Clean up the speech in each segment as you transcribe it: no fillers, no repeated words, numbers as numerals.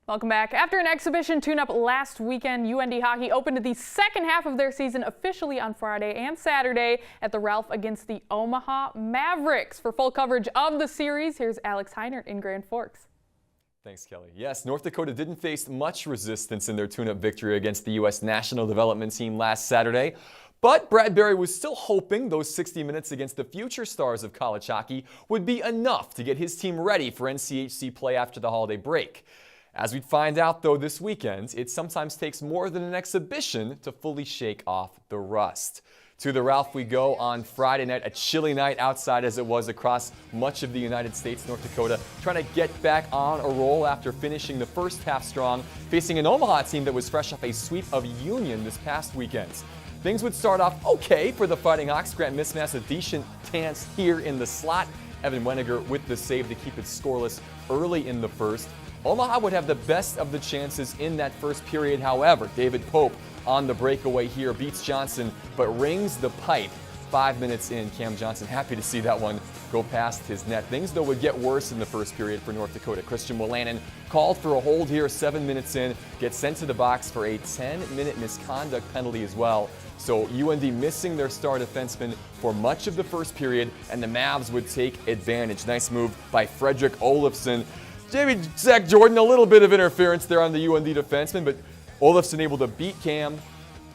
Welcome back. After an exhibition tune-up last weekend, UND hockey opened the second half of their season officially on Friday and Saturday at the Ralph against the Omaha Mavericks. For full coverage of the series, here's Alex Heinert in Grand Forks. Thanks, Kelly. Yes, North Dakota didn't face much resistance in their tune-up victory against the U.S. National Development Team last Saturday. But Bradbury was still hoping those 60 minutes against the future stars of college hockey would be enough to get his team ready for NCHC play after the holiday break. As we'd find out, though, this weekend, it sometimes takes more than an exhibition to fully shake off the rust. To the Ralph we go on Friday night, a chilly night outside as it was across much of the United States. North Dakota trying to get back on a roll after finishing the first half strong, facing an Omaha team that was fresh off a sweep of Union this past weekend. Things would start off okay for the Fighting Hawks. Grant Mismass a decent chance here in the slot. Evan Weniger with the save to keep it scoreless early in the first. Omaha would have the best of the chances in that first period. However, David Pope on the breakaway here beats Johnson, but rings the pipe 5 minutes in. Cam Johnson happy to see that one go past his net. Things, though, would get worse in the first period for North Dakota. Christian Wolanin called for a hold here 7 minutes in, gets sent to the box for a 10-minute misconduct penalty as well. So UND missing their star defenseman for much of the first period, and the Mavs would take advantage. Nice move by Fredrik Olofsson. Maybe Zach Jordan, a little bit of interference there on the UND defenseman, but Olofsson able to beat Cam.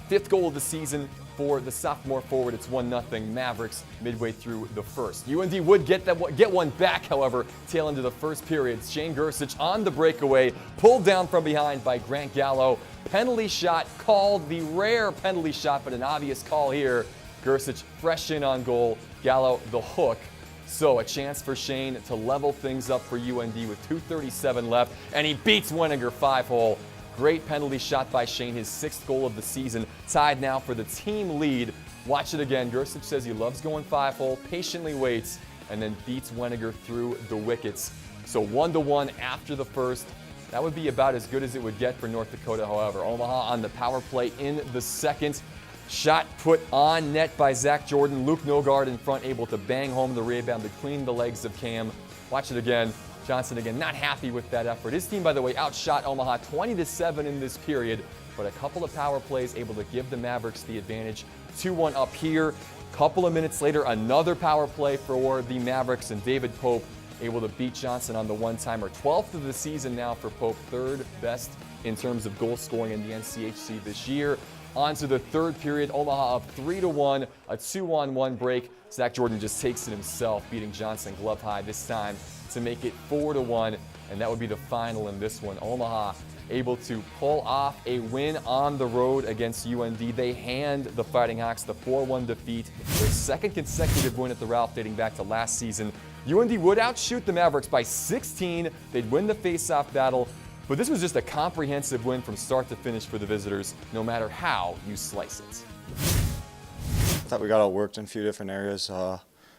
5th goal of the season for the sophomore forward. It's 1-0 Mavericks midway through the first. UND would get one back, however, tail into the first period. Shane Gersich on the breakaway, pulled down from behind by Grant Gallo. Penalty shot called, the rare penalty shot, but an obvious call here. Gersich fresh in on goal, Gallo the hook. So a chance for Shane to level things up for UND with 2:37 left, and he beats Weniger 5-hole. Great penalty shot by Shane, his 6th goal of the season, tied now for the team lead. Watch it again. Gersich says he loves going 5-hole, patiently waits, and then beats Weniger through the wickets. So 1-1 after the first. That would be about as good as it would get for North Dakota, however. Omaha on the power play in the second. Shot put on net by Zach Jordan. Luke Nogard in front, able to bang home the rebound between the legs of Cam. Watch it again. Johnson again, not happy with that effort. His team, by the way, outshot Omaha 20-7 in this period, but a couple of power plays able to give the Mavericks the advantage. 2-1 up here. Couple of minutes later, another power play for the Mavericks, and David Pope able to beat Johnson on the one-timer. 12th of the season now for Pope, 3rd best in terms of goal scoring in the NCHC this year. On to the third period, Omaha up 3-1, a 2-on-1 break. Zach Jordan just takes it himself, beating Johnson glove high this time to make it 4-1, and that would be the final in this one. Omaha able to pull off a win on the road against UND. They hand the Fighting Hawks the 4-1 defeat, their 2nd consecutive win at the Ralph dating back to last season. UND would outshoot the Mavericks by 16. They'd win the face-off battle. But this was just a comprehensive win from start to finish for the visitors, no matter how you slice it. I thought we got outworked in a few different areas,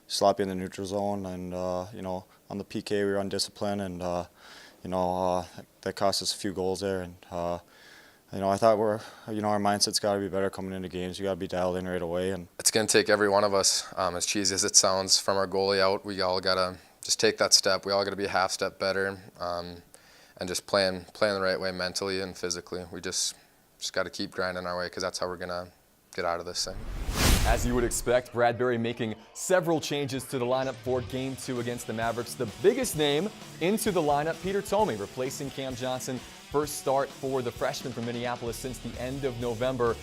sloppy in the neutral zone, and on the PK we were undisciplined, and that cost us a few goals there. And I thought our mindset's got to be better coming into games. You got to be dialed in right away. And it's going to take every one of us, as cheesy as it sounds, from our goalie out. We all got to just take that step. We all got to be a half step better. And just playing the right way mentally and physically. We just got to keep grinding our way, because that's how we're going to get out of this thing. As you would expect, Bradbury making several changes to the lineup for Game 2 against the Mavericks. The biggest name into the lineup, Peter Thome, replacing Cam Johnson. First start for the freshman from Minneapolis since the end of November.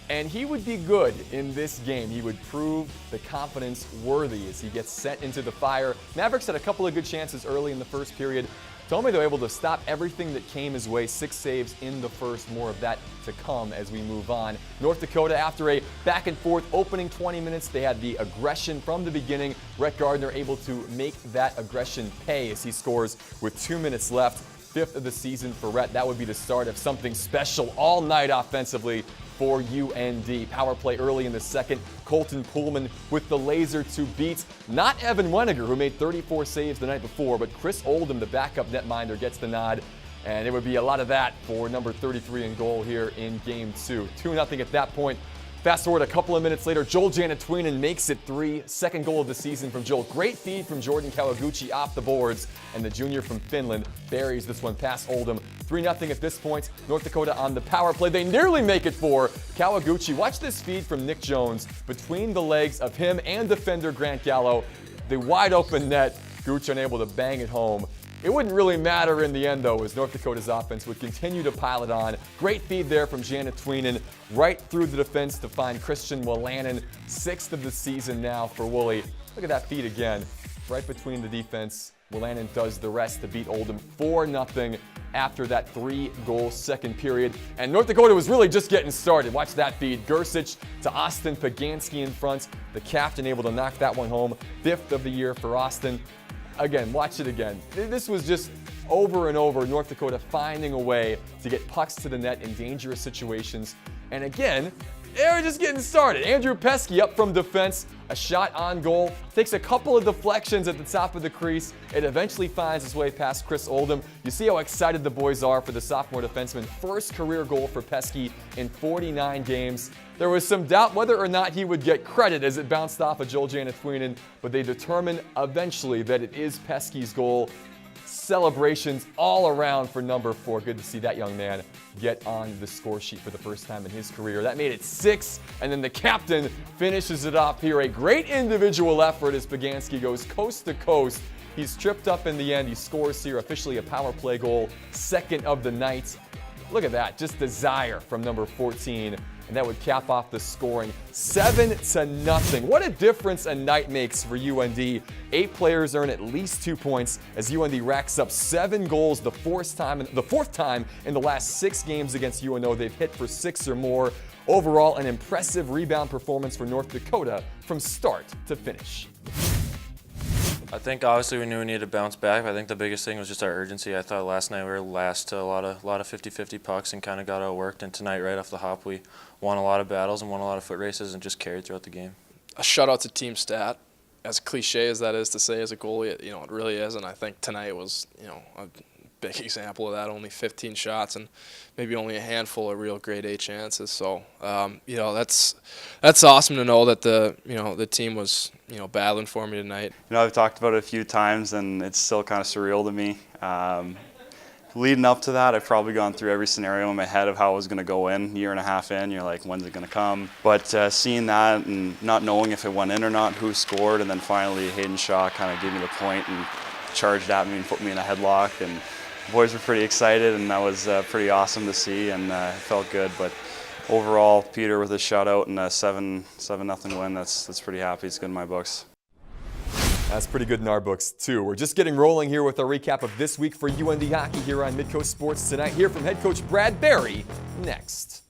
And he would be good in this game. He would prove the confidence worthy as he gets sent into the fire. Mavericks had a couple of good chances early in the first period. Thome, though, able to stop everything that came his way. 6 saves in the first. More of that to come as we move on. North Dakota, after a back-and-forth opening 20 minutes, they had the aggression from the beginning. Rhett Gardner able to make that aggression pay as he scores with 2 minutes left. 5th of the season for Rhett. That would be the start of something special all night offensively for UND. Power play early in the second. Colton Pullman with the laser to beat not Evan Weniger, who made 34 saves the night before, but Chris Oldham, the backup netminder, gets the nod. And it would be a lot of that for number 33 in goal here in Game 2. 2-0 at that point. Fast forward a couple of minutes later, Joel Janatuinen makes it 3. Second goal of the season from Joel. Great feed from Jordan Kawaguchi off the boards, and the junior from Finland buries this one past Oldham. 3-0 at this point. North Dakota on the power play. They nearly make it 4. Kawaguchi, watch this feed from Nick Jones between the legs of him and defender Grant Gallo. The wide open net, Gooch unable to bang it home. It wouldn't really matter in the end, though, as North Dakota's offense would continue to pile it on. Great feed there from Janatuinen right through the defense to find Christian Wolanin. 6th of the season now for Wooly. Look at that feed again, right between the defense. Wolanin does the rest to beat Oldham 4-0 after that 3-goal second period. And North Dakota was really just getting started. Watch that feed. Gersich to Austin Pagansky in front. The captain able to knock that one home. 5th of the year for Austin. Again, watch it again. This was just over and over North Dakota finding a way to get pucks to the net in dangerous situations. And again, they were just getting started. Andrew Pesky up from defense, a shot on goal, takes a couple of deflections at the top of the crease. It eventually finds its way past Chris Oldham. You see how excited the boys are for the sophomore defenseman. First career goal for Pesky in 49 games. There was some doubt whether or not he would get credit as it bounced off of Joel Janatuinen, but they determined eventually that it is Pesky's goal. Celebrations all around for number 4. Good to see that young man get on the score sheet for the first time in his career. That made it 6, and then the captain finishes it off here. A great individual effort as Pagansky goes coast to coast. He's tripped up in the end. He scores here, officially a power play goal, 2nd of the night. Look at that, just desire from number 14. And that would cap off the scoring 7-0. What a difference a night makes for UND. 8 players earn at least 2 points as UND racks up 7 goals the fourth time in the last 6 games against UNO. They've hit for 6 or more. Overall, an impressive rebound performance for North Dakota from start to finish. I think obviously we knew we needed to bounce back. I think the biggest thing was just our urgency. I thought last night we were last to a lot of 50-50 pucks and kind of got outworked. And tonight, right off the hop, we won a lot of battles and won a lot of foot races and just carried throughout the game. A shutout to team stat, as cliche as that is to say as a goalie, it really is. And I think tonight was, a big example of that. Only 15 shots and maybe only a handful of real grade A chances. So, that's awesome to know that the team was, battling for me tonight. I've talked about it a few times, and it's still kind of surreal to me. Leading up to that, I've probably gone through every scenario in my head of how it was going to go in. Year and a half in, you're like, when's it going to come? But seeing that and not knowing if it went in or not, who scored, and then finally Hayden Shaw kind of gave me the point and charged at me and put me in a headlock. And the boys were pretty excited, and that was pretty awesome to see, and it felt good. But overall, Peter with a shutout and a 7-0 win, that's pretty happy. It's good in my books. That's pretty good in our books, too. We're just getting rolling here with a recap of this week for UND hockey here on Midco Sports Tonight. Hear from head coach Brad Berry next.